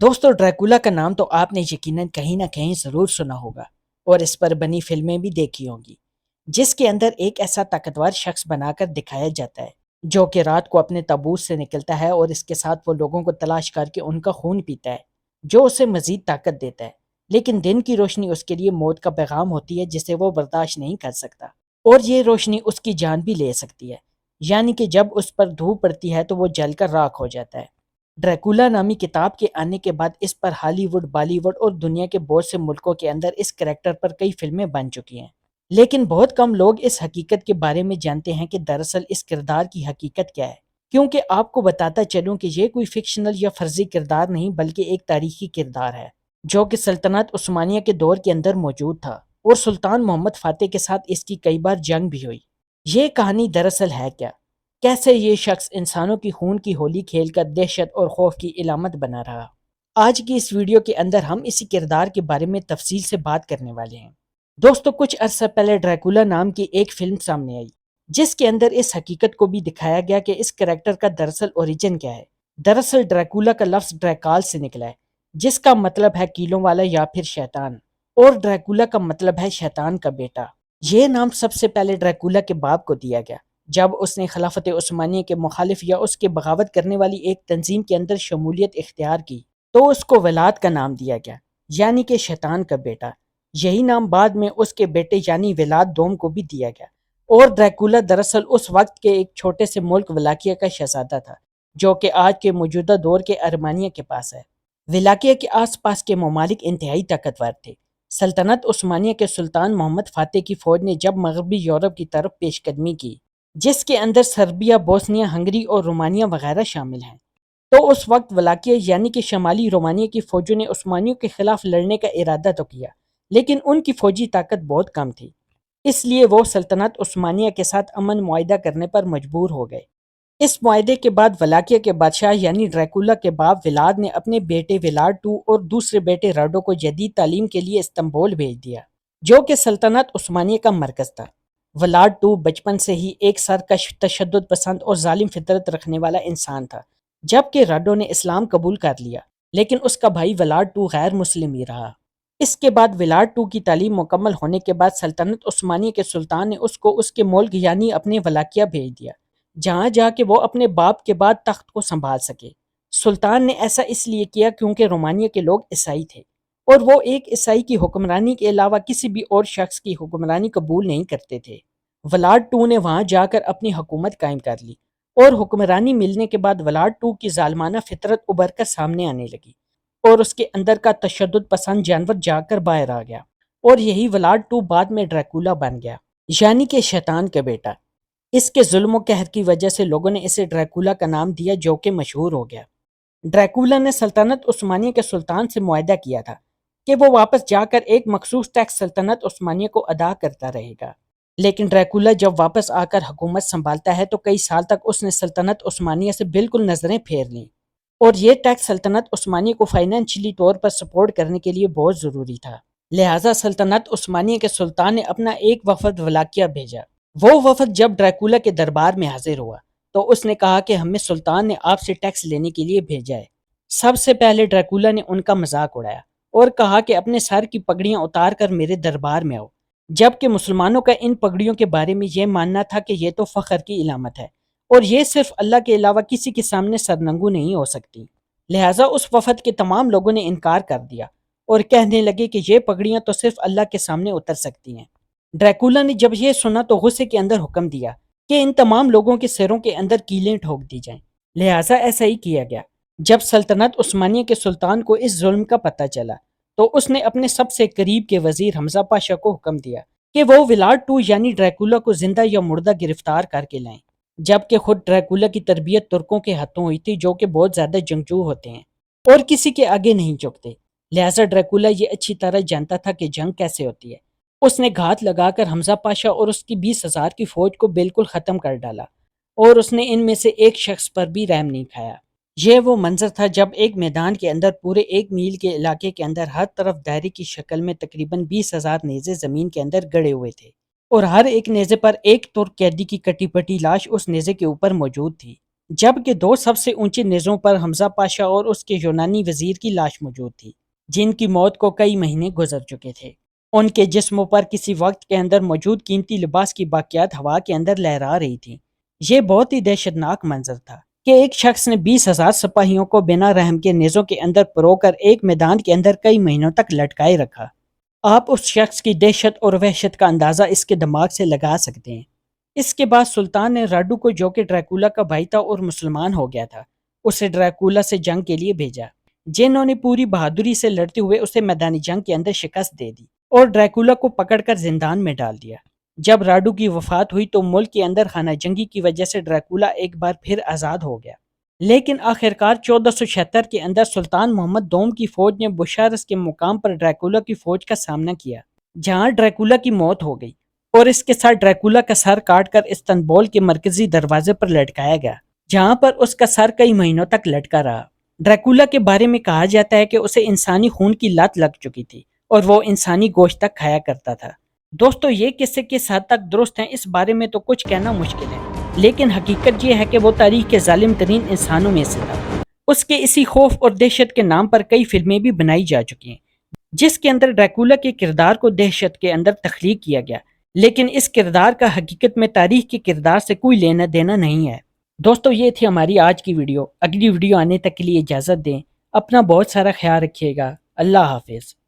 دوستو ڈریکولا کا نام تو آپ نے یقیناً کہیں نہ کہیں ضرور سنا ہوگا اور اس پر بنی فلمیں بھی دیکھی ہوں گی، جس کے اندر ایک ایسا طاقتور شخص بنا کر دکھایا جاتا ہے جو کہ رات کو اپنے تابوت سے نکلتا ہے اور اس کے ساتھ وہ لوگوں کو تلاش کر کے ان کا خون پیتا ہے جو اسے مزید طاقت دیتا ہے، لیکن دن کی روشنی اس کے لیے موت کا پیغام ہوتی ہے جسے وہ برداشت نہیں کر سکتا، اور یہ روشنی اس کی جان بھی لے سکتی ہے، یعنی کہ جب اس پر دھوپ پڑتی ہے تو وہ جل کر راکھ ہو جاتا ہے۔ ڈریکولا نامی کتاب کے آنے کے بعد اس پر ہالی ووڈ، بالی ووڈ اور دنیا کے بہت سے ملکوں کے اندر اس کریکٹر پر کئی فلمیں بن چکی ہیں، لیکن بہت کم لوگ اس حقیقت کے بارے میں جانتے ہیں کہ دراصل اس کردار کی حقیقت کیا ہے۔ کیونکہ آپ کو بتاتا چلوں کہ یہ کوئی فکشنل یا فرضی کردار نہیں بلکہ ایک تاریخی کردار ہے جو کہ سلطنت عثمانیہ کے دور کے اندر موجود تھا، اور سلطان محمد فاتح کے ساتھ اس کی کئی بار جنگ بھی ہوئی۔ یہ کہانی دراصل ہے کیا؟ کیسے یہ شخص انسانوں کی خون کی ہولی کھیل کر دہشت اور خوف کی علامت بنا رہا؟ آج کی اس ویڈیو کے اندر ہم اسی کردار کے بارے میں تفصیل سے بات کرنے والے ہیں۔ دوستو کچھ عرصہ پہلے ڈریکولا نام کی ایک فلم سامنے آئی جس کے اندر اس حقیقت کو بھی دکھایا گیا کہ اس کریکٹر کا دراصل اوریجن کیا ہے۔ دراصل ڈریکولا کا لفظ ڈریکال سے نکلا ہے جس کا مطلب ہے کیلوں والا یا پھر شیطان، اور ڈریکولا کا مطلب ہے شیطان کا بیٹا۔ یہ نام سب سے پہلے ڈریکولا کے باپ کو دیا گیا جب اس نے خلافت عثمانیہ کے مخالف یا اس کے بغاوت کرنے والی ایک تنظیم کے اندر شمولیت اختیار کی تو اس کو ولاد کا نام دیا گیا، یعنی کہ شیطان کا بیٹا۔ یہی نام بعد میں اس کے بیٹے یعنی ولاد دوم کو بھی دیا گیا، اور ڈریکولا دراصل اس وقت کے ایک چھوٹے سے ملک ولاکیہ کا شہزادہ تھا جو کہ آج کے موجودہ دور کے ارمانیہ کے پاس ہے۔ ولاکیہ کے آس پاس کے ممالک انتہائی طاقتور تھے۔ سلطنت عثمانیہ کے سلطان محمد فاتح کی فوج نے جب مغربی یورپ کی طرف پیش قدمی کی، جس کے اندر سربیا، بوسنیا، ہنگری اور رومانیہ وغیرہ شامل ہیں، تو اس وقت ولاکیہ یعنی کہ شمالی رومانیہ کی فوجوں نے عثمانیوں کے خلاف لڑنے کا ارادہ تو کیا، لیکن ان کی فوجی طاقت بہت کم تھی، اس لیے وہ سلطنت عثمانیہ کے ساتھ امن معاہدہ کرنے پر مجبور ہو گئے۔ اس معاہدے کے بعد ولاکیہ کے بادشاہ یعنی ڈریکولا کے باپ ولاد نے اپنے بیٹے ولاد II اور دوسرے بیٹے راڈو کو جدید تعلیم کے لیے استنبول بھیج دیا جو کہ سلطنت عثمانیہ کا مرکز تھا۔ ولاد II بچپن سے ہی ایک سرکش، تشدد پسند اور ظالم فطرت رکھنے والا انسان تھا، جبکہ راڈو نے اسلام قبول کر لیا، لیکن اس کا بھائی ولاد II غیر مسلم ہی رہا۔ اس کے بعد ولاد II کی تعلیم مکمل ہونے کے بعد سلطنت عثمانیہ کے سلطان نے اس کو اس کے ملک یعنی اپنے ولاکیہ بھیج دیا، جہاں جا کے وہ اپنے باپ کے بعد تخت کو سنبھال سکے۔ سلطان نے ایسا اس لیے کیا کیونکہ رومانیہ کے لوگ عیسائی تھے، اور وہ ایک عیسائی کی حکمرانی کے علاوہ کسی بھی اور شخص کی حکمرانی قبول نہیں کرتے تھے۔ ولاد II نے وہاں جا کر اپنی حکومت قائم کر لی، اور حکمرانی ملنے کے بعد ولاد II کی ظالمانہ فطرت ابھر کر سامنے آنے لگی، اور اس کے اندر کا تشدد پسند جانور جا کر باہر آ گیا، اور یہی ولاد II بعد میں ڈریکولا بن گیا، یعنی کہ شیطان کا بیٹا۔ اس کے ظلم و قہر کی وجہ سے لوگوں نے اسے ڈریکولا کا نام دیا جو کہ مشہور ہو گیا۔ ڈریکولا نے سلطنت عثمانیہ کے سلطان سے معاہدہ کیا تھا کہ وہ واپس جا کر ایک مخصوص ٹیکس سلطنت عثمانیہ کو ادا کرتا رہے گا، لیکن ڈریکولا جب واپس آ کر حکومت سنبھالتا ہے تو کئی سال تک اس نے سلطنت عثمانیہ سے بالکل نظریں پھیر لیں، اور یہ ٹیکس سلطنت عثمانیہ کو فائنینشلی طور پر سپورٹ کرنے کے لیے بہت ضروری تھا۔ لہٰذا سلطنت عثمانیہ کے سلطان نے اپنا ایک وفد ولاکیہ بھیجا۔ وہ وفد جب ڈریکولا کے دربار میں حاضر ہوا تو اس نے کہا کہ ہمیں سلطان نے آپ سے ٹیکس لینے کے لیے بھیجا ہے۔ سب سے پہلے ڈریکولا نے ان کا مذاق اڑایا اور کہا کہ اپنے سر کی پگڑیاں اتار کر میرے دربار میں آؤ، جبکہ مسلمانوں کا ان پگڑیوں کے بارے میں یہ ماننا تھا کہ یہ تو فخر کی علامت ہے، اور یہ صرف اللہ کے علاوہ کسی کے سامنے سرنگو نہیں ہو سکتی۔ لہٰذا اس وفد کے تمام لوگوں نے انکار کر دیا اور کہنے لگے کہ یہ پگڑیاں تو صرف اللہ کے سامنے اتر سکتی ہیں۔ ڈریکولا نے جب یہ سنا تو غصے کے اندر حکم دیا کہ ان تمام لوگوں کے سروں کے اندر کیلیں ٹھوک دی جائیں۔ لہٰذا ایسا ہی کیا گیا۔ جب سلطنت عثمانیہ کے سلطان کو اس ظلم کا پتہ چلا تو اس نے اپنے سب سے قریب کے وزیر حمزہ پاشا کو حکم دیا کہ وہ ولاد II یعنی ڈریکولا کو زندہ یا مردہ گرفتار کر کے لائیں، جبکہ خود ڈریکولا کی تربیت ترکوں کے ہاتھوں ہوئی تھی جو کہ بہت زیادہ جنگجو ہوتے ہیں اور کسی کے آگے نہیں جھکتے۔ لہٰذا ڈریکولا یہ اچھی طرح جانتا تھا کہ جنگ کیسے ہوتی ہے۔ اس نے گھات لگا کر حمزہ پاشا اور اس کی 20,000 کی فوج کو بالکل ختم کر ڈالا، اور اس نے ان میں سے ایک شخص پر بھی رحم نہیں کھایا۔ یہ وہ منظر تھا جب ایک میدان کے اندر پورے 1 میل کے علاقے کے اندر ہر طرف دائرے کی شکل میں تقریباً 20,000 نیزے زمین کے اندر گڑے ہوئے تھے، اور ہر ایک نیزے پر ایک ترک قیدی کی کٹی پٹی لاش اس نیزے کے اوپر موجود تھی۔ جبکہ دو سب سے اونچی نیزوں پر حمزہ پاشا اور اس کے یونانی وزیر کی لاش موجود تھی، جن کی موت کو کئی مہینے گزر چکے تھے۔ ان کے جسموں پر کسی وقت کے اندر موجود قیمتی لباس کی باقیات ہوا کے اندر لہرا رہی تھیں۔ یہ بہت ہی دہشتناک منظر تھا کہ ایک شخص نے 20,000 سپاہیوں کو بنا رحم کے نیزوں کے اندر پرو کر ایک میدان کے اندر کئی مہینوں تک لٹکائے رکھا۔ آپ اس شخص کی دہشت اور وحشت کا اندازہ اس کے دماغ سے لگا سکتے ہیں۔ اس کے بعد سلطان نے راڈو کو، جو کہ ڈریکولا کا بھائی تھا اور مسلمان ہو گیا تھا، اسے ڈریکولا سے جنگ کے لیے بھیجا، جنہوں نے پوری بہادری سے لڑتے ہوئے اسے میدانی جنگ کے اندر شکست دے دی اور ڈریکولا کو پکڑ کر زندان میں ڈال دیا۔ جب راڈو کی وفات ہوئی تو ملک کے اندر خانہ جنگی کی وجہ سے ڈریکولا ایک بار پھر آزاد ہو گیا، لیکن آخرکار 1476 کے اندر سلطان محمد دوم کی فوج نے بشارس کے مقام پر ڈریکولا کی فوج کا سامنا کیا، جہاں ڈریکولا کی موت ہو گئی اور اس کے ساتھ ڈریکولا کا سر کاٹ کر استنبول کے مرکزی دروازے پر لٹکایا گیا، جہاں پر اس کا سر کئی مہینوں تک لٹکا رہا۔ ڈریکولا کے بارے میں کہا جاتا ہے کہ اسے انسانی خون کی لت لگ چکی تھی اور وہ انسانی گوشت تک کھایا کرتا تھا۔ دوستو، یہ قصے کس حد تک درست ہیں اس بارے میں تو کچھ کہنا مشکل ہے، لیکن حقیقت یہ ہے کہ وہ تاریخ کے ظالم ترین انسانوں میں سے تھا۔ اس کے اسی خوف اور دہشت کے نام پر کئی فلمیں بھی بنائی جا چکی ہیں، جس کے اندر ڈریکولا کے کردار کو دہشت کے اندر تخلیق کیا گیا، لیکن اس کردار کا حقیقت میں تاریخ کے کردار سے کوئی لینا دینا نہیں ہے۔ دوستو، یہ تھی ہماری آج کی ویڈیو۔ اگلی ویڈیو آنے تک کے لیے اجازت دیں۔ اپنا بہت سارا خیال رکھیے گا۔ اللہ حافظ۔